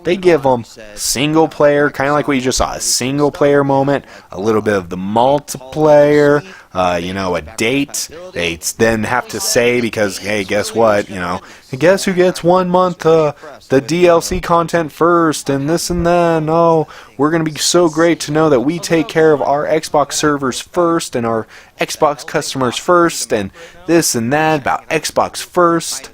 They give them single player, kind of like what you just saw, a single player moment, a little bit of the multiplayer, a date. They then have to say, because, hey, guess what, and guess who gets 1 month the DLC content first, and this and that. Oh, we're going to be so great to know that we take care of our Xbox servers first and our Xbox customers first, and this and that about Xbox first.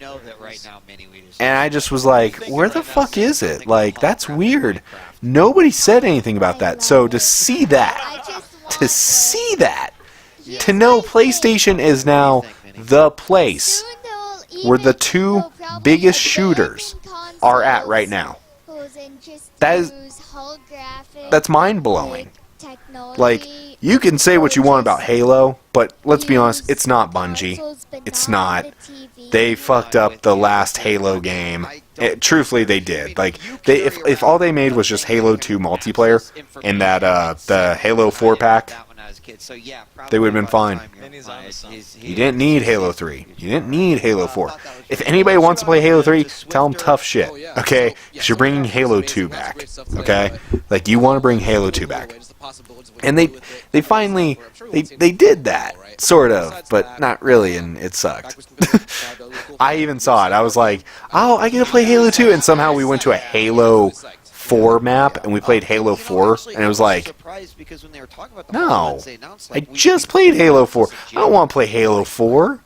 And I just was like, where the fuck is it? Like, that's weird. Nobody said anything about that. So to see that, to know PlayStation is now the place where the two biggest shooters are at right now. That's mind-blowing. Like, you can say what you want about Halo, but let's be honest, it's not Bungie. It's not. They fucked up the last Halo game. Truthfully, they did. Like, if all they made was just Halo 2 multiplayer and that the Halo 4 pack, they would have been fine. You didn't need Halo 3. You didn't need Halo 4. If anybody wants to play Halo 3, tell them tough shit, okay? Because you're bringing Halo 2 back, okay? Like, you want to bring Halo 2 back. And they finally, they did that, sort of, but not really, and it sucked. I even saw it. I was like, oh, I get to play Halo 2, and somehow we went to a Halo 4 map, and we played Halo 4, and it was like, no, I just played Halo 4. I don't want to play Halo 4. I want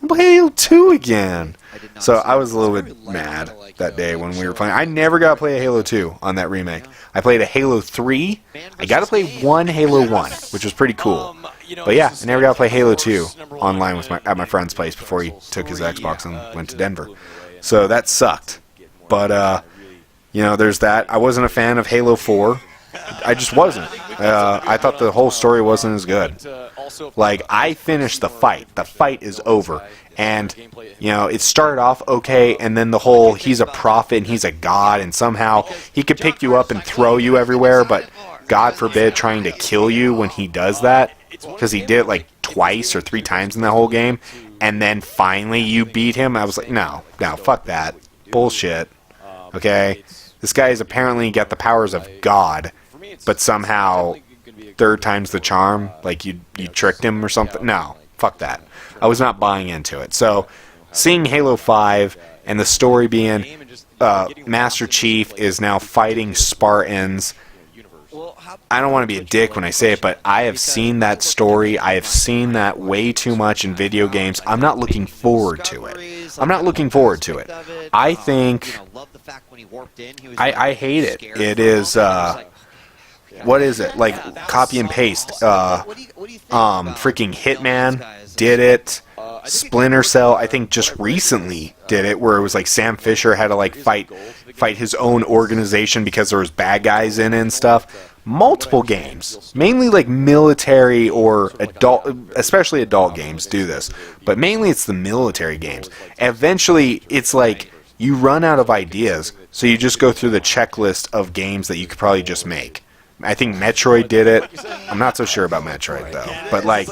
to play Halo 2 again. So I was a little bit mad that day when we were playing. I never got to play a Halo 2 on that remake. I played a Halo 3. I got to play one Halo 1, which was pretty cool. But yeah, I never got to play Halo 2 online with at my friend's place before he took his Xbox and went to Denver. So that sucked. But, there's that. I wasn't a fan of Halo 4. I just wasn't. I thought the whole story wasn't as good. Like, I finished the fight. The fight is over. And, it started off okay, and then the whole, he's a prophet and he's a god, and somehow he could pick you up and throw you everywhere, but God forbid trying to kill you when he does that, because he did it like twice or 3 times in the whole game, and then finally you beat him. I was like, no, fuck that. Bullshit. Okay? This guy's apparently got the powers of God, but somehow 3rd time's the charm, like you tricked him or something. No, fuck that. I was not buying into it. So, seeing Halo 5 and the story being Master Chief is now fighting Spartans. I don't want to be a dick when I say it, but I have seen that story. I have seen that way too much in video games. I'm not looking forward to it. I think I hate it. It is what is it? Like copy and paste. Freaking Hitman did it. Splinter Cell, I think, just recently did it, where it was like Sam Fisher had to like fight his own organization because there was bad guys in it and stuff. Multiple games, mainly like military or adult, especially adult games do this, but mainly it's the military games. Eventually, it's like you run out of ideas, so you just go through the checklist of games that you could probably just make. I think Metroid did it. I'm not so sure about Metroid, though. But, like,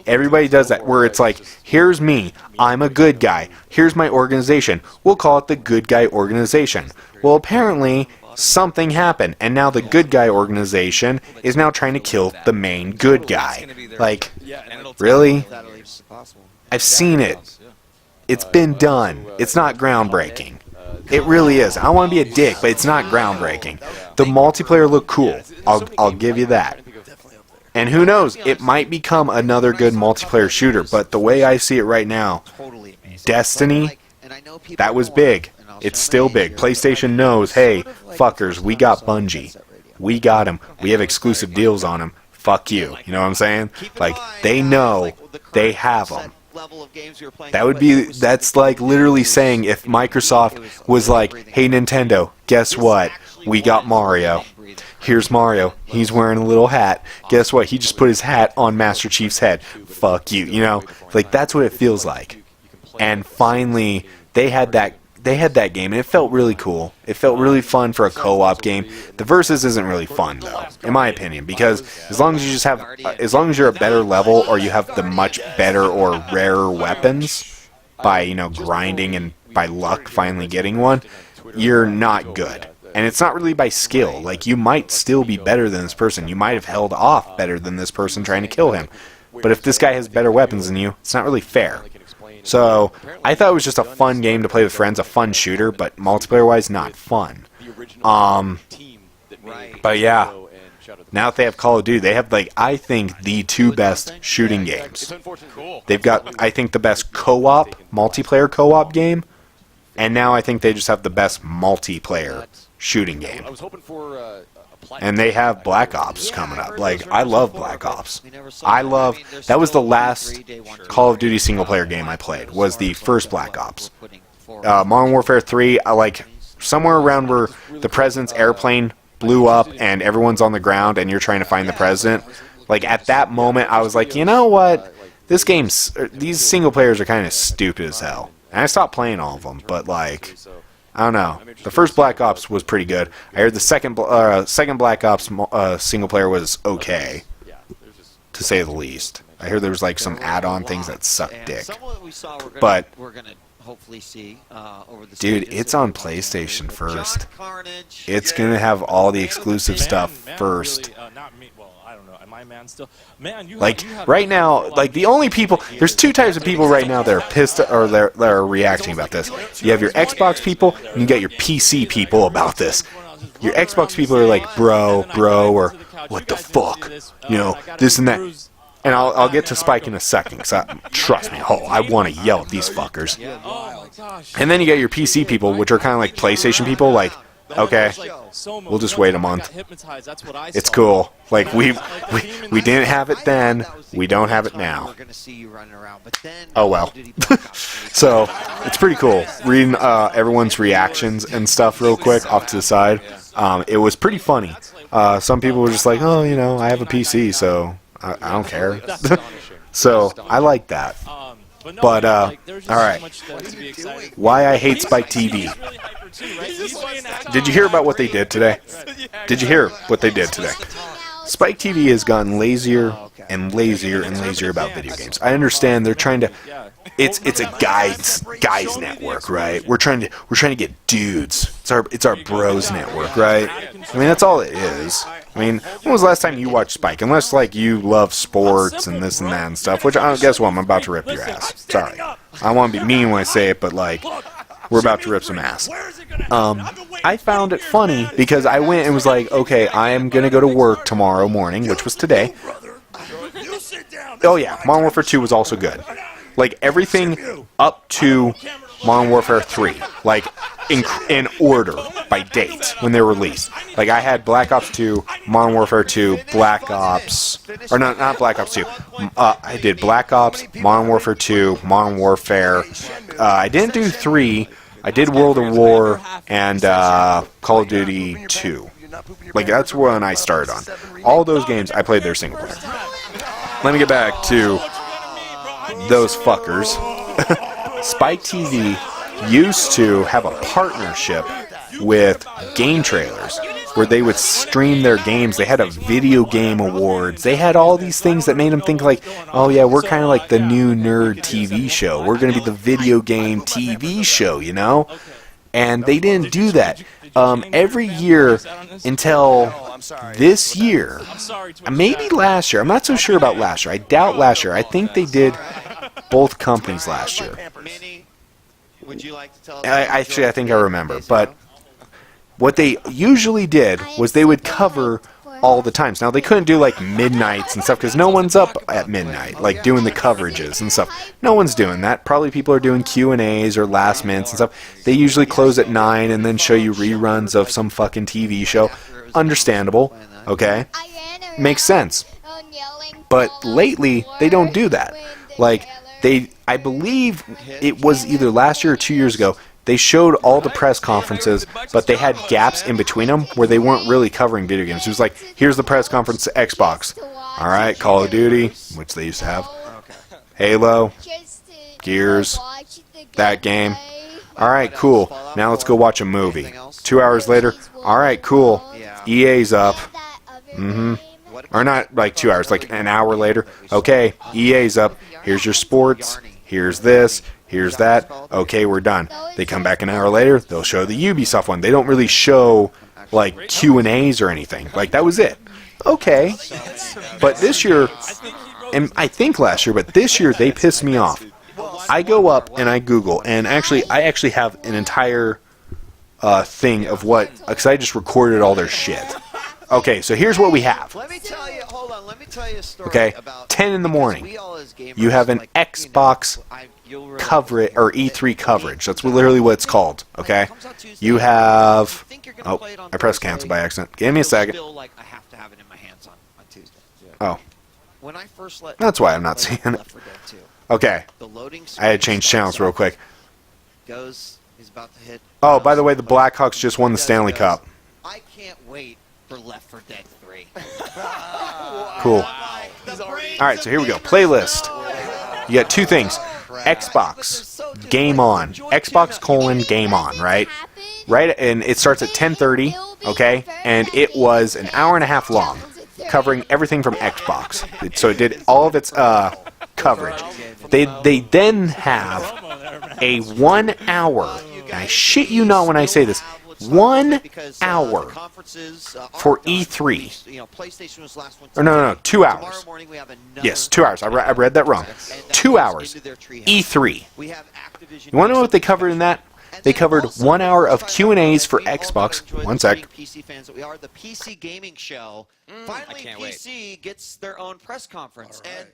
everybody does that, where it's like, here's me. I'm a good guy. Here's my organization. We'll call it the Good Guy Organization. Well, apparently, something happened, and now the Good Guy Organization is now trying to kill the main good guy. Like, really? I've seen it. It's been done. It's not groundbreaking. It really is. I don't want to be a dick, but it's not groundbreaking. The multiplayer looked cool. I'll give you that. And who knows, it might become another good multiplayer shooter, but the way I see it right now, Destiny, that was big. It's still big. PlayStation knows, hey, fuckers, we got Bungie. We got them. We have exclusive deals on them. Fuck you. You know what I'm saying? Like, they know they have them. That's like literally saying if Microsoft was like, hey Nintendo, guess what? We got Mario. Here's Mario. He's wearing a little hat. Guess what? He just put his hat on Master Chief's head. Fuck you. You know? Like, that's what it feels like. And finally, they had that game, and it felt really cool. It felt really fun for a co-op game. The Versus isn't really fun, though, in my opinion, because as long as you're a better level, or you have the much better or rarer weapons by, grinding and by luck finally getting one, you're not good. And it's not really by skill. Like, you might still be better than this person. You might have held off better than this person trying to kill him. But if this guy has better weapons than you, it's not really fair. So, I thought it was just a fun game to play with friends, a fun shooter, but multiplayer-wise, not fun. But yeah, now that they have Call of Duty, they have, like, I think, the two best shooting games. They've got, I think, the best co-op, multiplayer co-op game, and now I think they just have the best multiplayer shooting game. And they have Black Ops coming up. Like, I love Black Ops. That was the last Call of Duty single-player game I played, was the first Black Ops. Modern Warfare 3, somewhere around where the President's airplane blew up and everyone's on the ground and you're trying to find the President. Like, at that moment, I was like, you know what? These single players are kind of stupid as hell. And I stopped playing all of them, but, like, I don't know. The first Black Ops was pretty good. I heard the second Black Ops single player was okay, to say the least. I heard there was, like, some add-on things that sucked dick. But dude, it's on PlayStation first. It's gonna have all the exclusive stuff first. Like, right now, like, the only people, there's two types of people right now that are pissed, or that are reacting about this. You have your Xbox people, and you got your PC people about this. Your Xbox people are like, bro, or what the fuck, you know, this and that. And I'll get to Spike in a second, because trust me, I want to yell at these fuckers. And then you got your PC people, which are kind of like PlayStation people, like, okay, we'll just wait a month. It's cool. Like, we didn't have it then, we don't have it now. Oh well. So, it's pretty cool. Reading everyone's reactions and stuff real quick off to the side. It was pretty funny. Some people were just like, oh, you know, I have a PC, so I don't care. So, I like that. But, alright. Why I hate Spike TV. Did you hear about what they did today? Did you hear what they did today? Spike TV has gotten lazier and lazier and lazier about video games. I understand they're trying to... It's a guys network, right? We're trying to get dudes. It's our bros network, right? I mean, that's all it is. I mean, when was the last time you watched Spike? Unless, like, you love sports and this and that and stuff, which, guess what? I'm about to rip your ass. Sorry. I want to be mean when I say it, but, like, we're about to rip some ass. I found it funny because I went and was like, okay, I am going to go to work tomorrow morning, which was today. Oh, yeah, Modern Warfare 2 was also good. Like, everything up to Modern Warfare 3, like, in order, by date, when they were released. Like, I had Black Ops 2, Modern Warfare 2, Black Ops, or not Black Ops 2. I did Black Ops, Modern Warfare 2, Modern Warfare. I didn't do 3. I did World of War and Call of Duty 2. Like, that's when I started on. All those games, I played their single player. Let me get back to those fuckers. Spike TV used to have a partnership with Game Trailers where they would stream their games. They had a video game awards. They had all these things that made them think like, oh yeah, we're kind of like the new nerd TV show. We're going to be the video game TV show, you know? And they didn't do that. Every year until this year, maybe last year. I'm not so sure about last year. I doubt last year. I think they did both companies last year. Actually, I think I remember. But what they usually did was they would cover all the times. Now, they couldn't do, like, midnights and stuff, because no one's up at midnight, like, doing the coverages and stuff. No one's doing that. Probably people are doing Q&As or last minutes and stuff. They usually close at 9 and then show you reruns of some fucking TV show. Understandable, okay? Makes sense. But lately, they don't do that. Like, I believe it was either last year or 2 years ago, they showed all the press conferences, but they had gaps in between them where they weren't really covering video games. It was like, here's the press conference to Xbox. Alright, Call of Duty, which they used to have. Halo, Gears, that game. Alright, cool. Now let's go watch a movie. 2 hours later, alright, cool. EA's up. Or not like 2 hours, like an hour later. Okay, EA's up. Here's your sports. Here's this. here's that. Okay, we're done. They come back an hour later, they'll show the Ubisoft one. They don't really show like Q&As or anything. Like, that was it. Okay. But this year, and I think last year, but this year they pissed me off. I go up and I Google, and I actually have an entire thing of what, because I just recorded all their shit. Okay, so here's what we have. Let me tell you a story. Okay, 10 in the morning. You have an Xbox coverage, or E3 coverage. That's literally what it's called. Okay, you have. Oh, I pressed cancel by accident. Give me a second. Oh, that's why I'm not seeing it. Okay, I had to change channels real quick. Oh, by the way, the Blackhawks just won the Stanley Cup. I can't wait for Left 4 Dead 3. Cool. Alright, so here we go. Playlist. You got two things. Xbox. Game on. Xbox : Game on, right? Right, and it starts at 10:30, okay? And it was an hour and a half long, covering everything from Xbox. So it did all of its coverage. They then have a 1 hour, and I shit you not when I say this, 1 hour for E3. Or no, 2 hours. Yes, 2 hours. I read that wrong. 2 hours. E3. You want to know what they covered in that? They covered 1 hour of Q&As for Xbox. One sec. The PC gaming show. Finally, PC gets their own press conference. And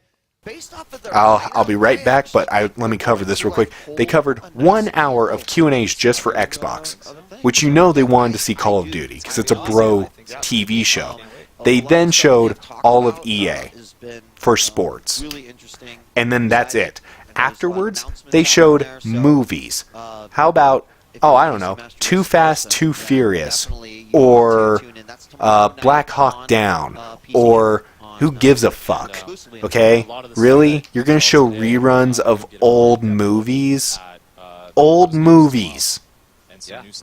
I'll be right back, but let me cover this real quick. They covered 1 hour of Q&As just for Xbox, which you know they wanted to see Call of Duty, because it's a bro TV show. They then showed all of EA for sports, and then that's it. Afterwards, they showed movies. How about, I don't know, Too Fast, Too Furious, or Black Hawk Down, or who gives a fuck? Okay? Really? You're going to show reruns of old movies? Old movies.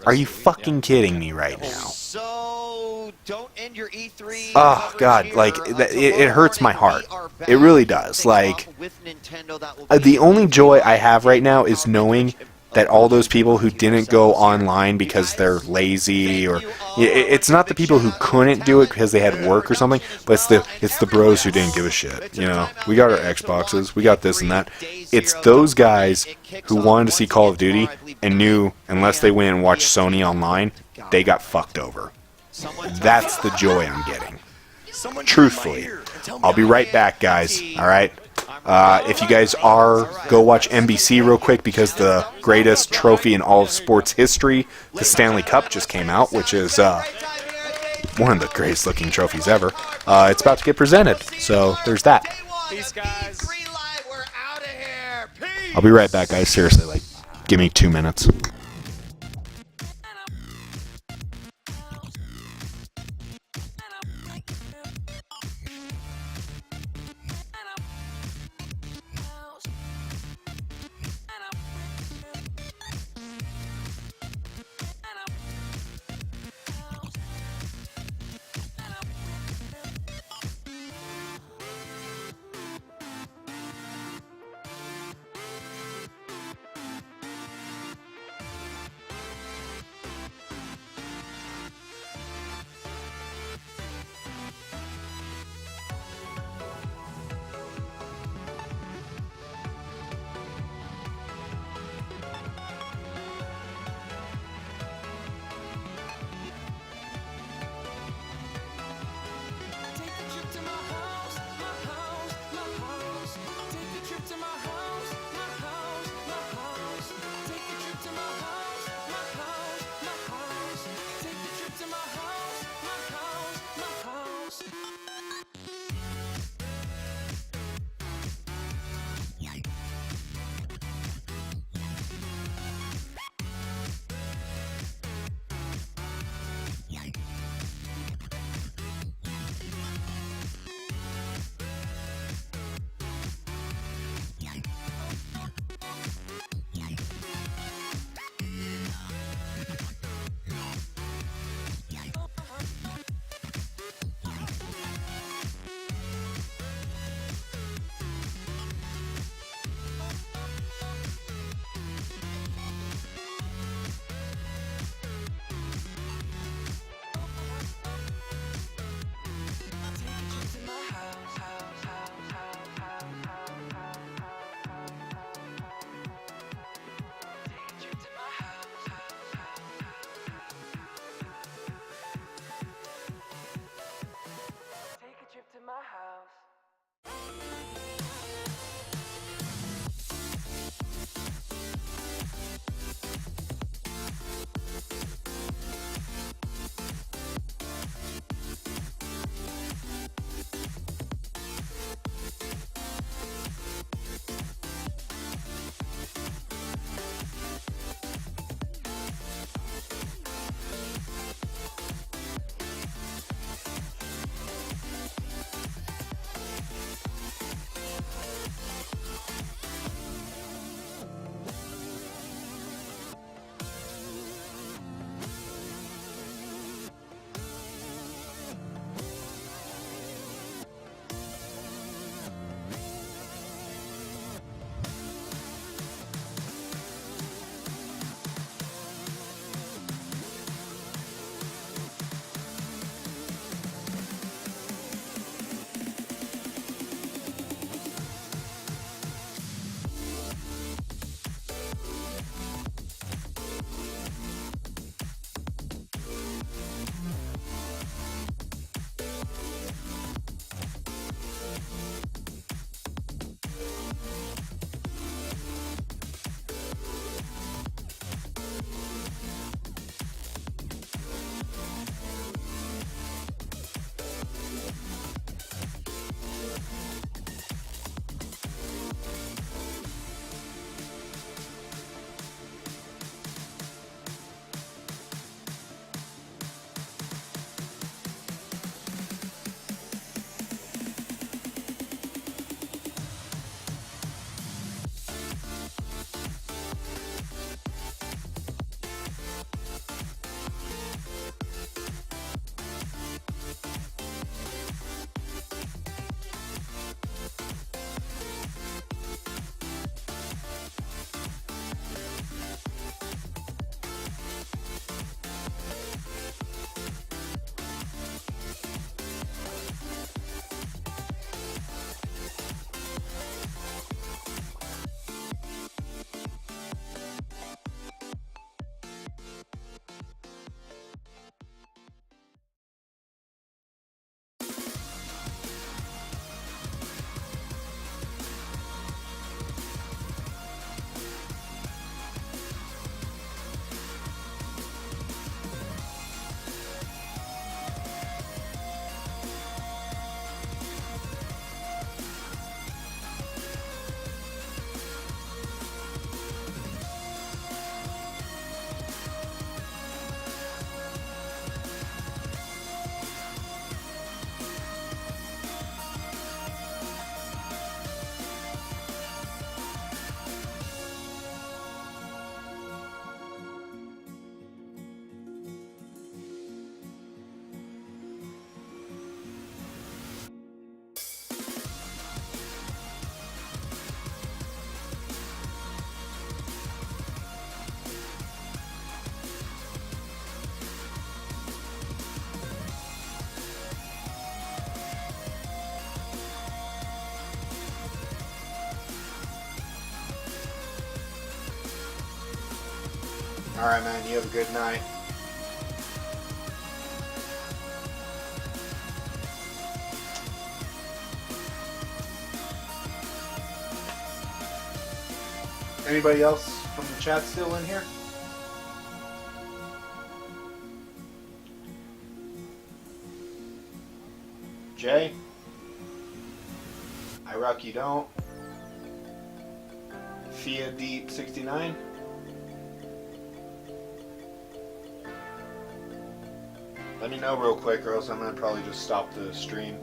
Are you fucking kidding me right now? So, don't end your E3. Oh, God. Like, it hurts my heart. It really does. Like, the only joy I have right now is knowing that all those people who didn't go online because they're lazy, or it's not the people who couldn't do it because they had work or something, but it's the bros who didn't give a shit. You know, we got our Xboxes, we got this and that. It's those guys who wanted to see Call of Duty and knew unless they went and watched Sony online, they got fucked over. That's the joy I'm getting. Truthfully. I'll be right back, guys. All right. If you guys go watch NBC real quick, because the greatest trophy in all of sports history, the Stanley Cup, just came out, which is one of the greatest looking trophies ever. It's about to get presented, so there's that. Peace, guys. I'll be right back, guys. Seriously, like, give me 2 minutes. Alright, man. You have a good night. Anybody else from the chat still in here? Jay? Iraq, you don't. Fia Deep 69. Let me know real quick, or else I'm gonna probably just stop the stream.